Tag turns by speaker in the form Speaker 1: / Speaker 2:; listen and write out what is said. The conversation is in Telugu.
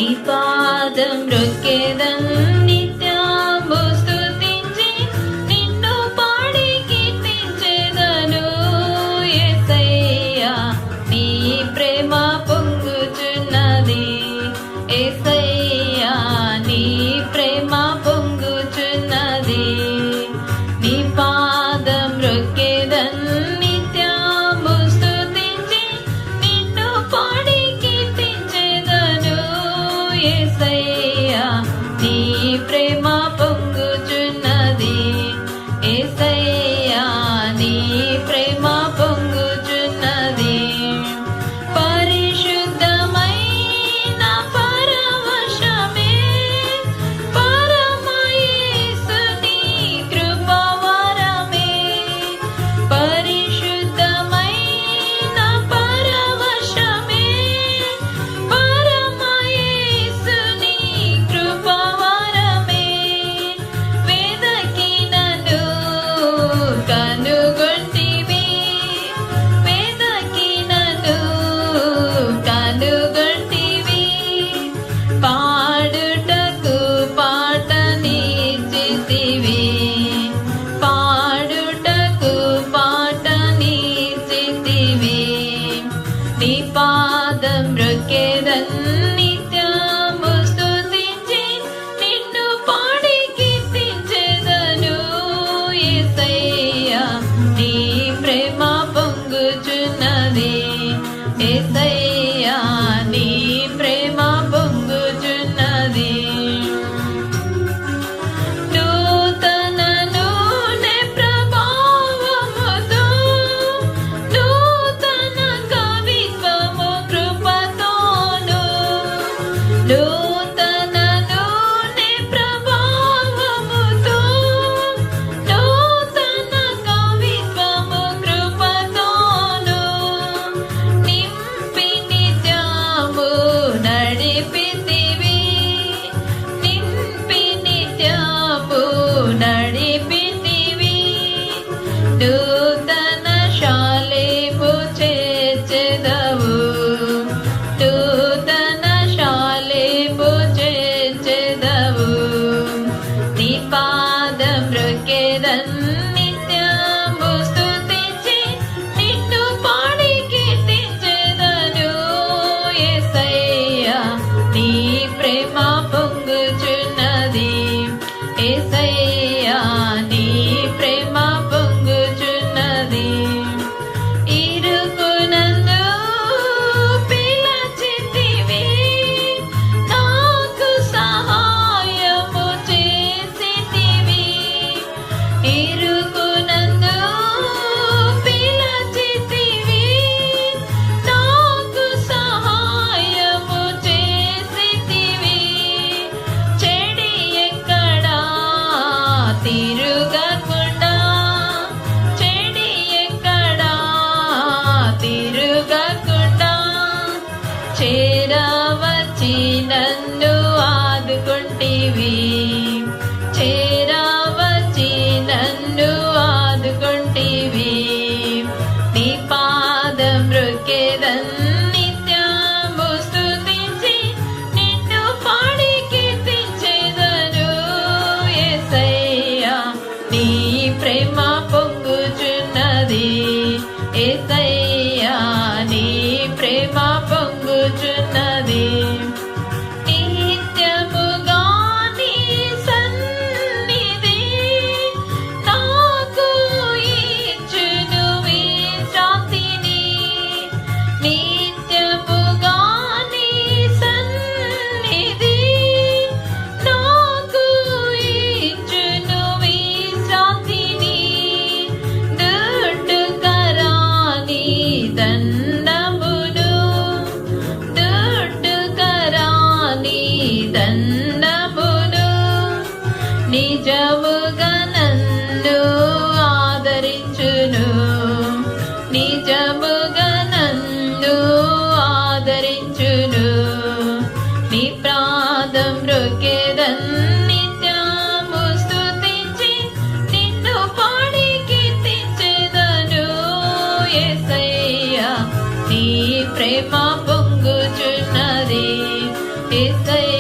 Speaker 1: నీ పాదం రొక్కెదన్ నిత్యము స్తుతించి నిన్ను పాడి కీర్తించెదను. యేసయ్యా నీ ప్రేమ పొంగుచున్నది, యేసయ్యా నీ ప్రేమ పొంగుచున్నది. నీ పాదం రొక్కెదన్ నిత్యము స్తుతించి నిన్ను పాడి కీర్తించెదను. యేసయ్యా నీ ప్రేమ పొంగుచున్నది, యేసయ్యా నీ ప్రేమ పొంగుచున్నది. పరిశుద్ధమైన పరవశమే పరమ యేసుని కృపవరమే. పరిశుద్ధమైన పరవశమే పరమ యేసుని కృపవరమే. వెదకి నన్ను కనుగొంటివి, వెదకి నన్ను కనుగొంటివి. పాడుటకు పాటనిచ్చితివి, పాడుటకు పాటనిచ్చితివి. నీ పాదం రొక్కెదన్ నిత్యము స్తుతించి నిన్ను పాడి కీర్తించెదను. యేసయ్యా నీ ప్రేమ పొంగుచున్నది, యేసయ్యా నీ ప్రేమ పొంగుచున్నది. నూతన నూనె ప్రభావముతో నూతన కవిత్వము కృపతోను, నూతన నూనె ప్రభావముతో నూతన కవిత్వము కృపతోను నింపి నిత్యము నడిపితివి, నింపి నిత్యము నడిపితివి. నూతన శాలేము చేర్చెదవు, నూతన శాలేము చేర్చెదవు. నీ పాదం రొక్కెదన్ నిత్యము స్తుతించి నిన్ను పాడి కీర్తించెదను. యేసయ్యా నీ ప్రేమ పొంగుచున్నది, యేసయ్యా నీ ప్రేమ పొంగుచున్నది. ఇరుకునందు పిలచితివి, నాకు సహాయము చేసితివి. ఇరుకునందు పిలచితివి, నాకు సహాయము చేసితివి. చెడి ఎక్కడా తిరుగకుండా, చెడి ఎక్కడా తిరుగకుండా చేరవచ్చి నన్ను ఆదుకుంటివి, చేరవచ్చి నన్ను ఆదుకుంటివి. నీ పాదం రొక్కెదన్ నిత్యము స్తుతించి నిన్ను పాడి కీర్తించెదను. యేసయ్యా నీ ప్రేమ పొంగుచున్నది, యేసయ్యా నీ ప్రేమ పొంగుచున్నది. నిత్యముగా నీ సన్నిధి నాకు ఇచ్చును విశ్రాంతిని, నిత్యముగా నీ సన్నిధి నాకు ఇచ్చును విశ్రాంతిని. దుడ్డుకరాని దండమును, దుడ్డుకరాని దండమును నిజముగా నన్ను ఆదరించును, నిజముగా నన్ను ఆదరించును. నీ పాదం రొక్కెదన్ నిత్యము స్తుతించి నిన్ను పాడి కీర్తించెదను. యేసయ్యా నీ ప్రేమ పొంగుచున్నది, యేసయ్యా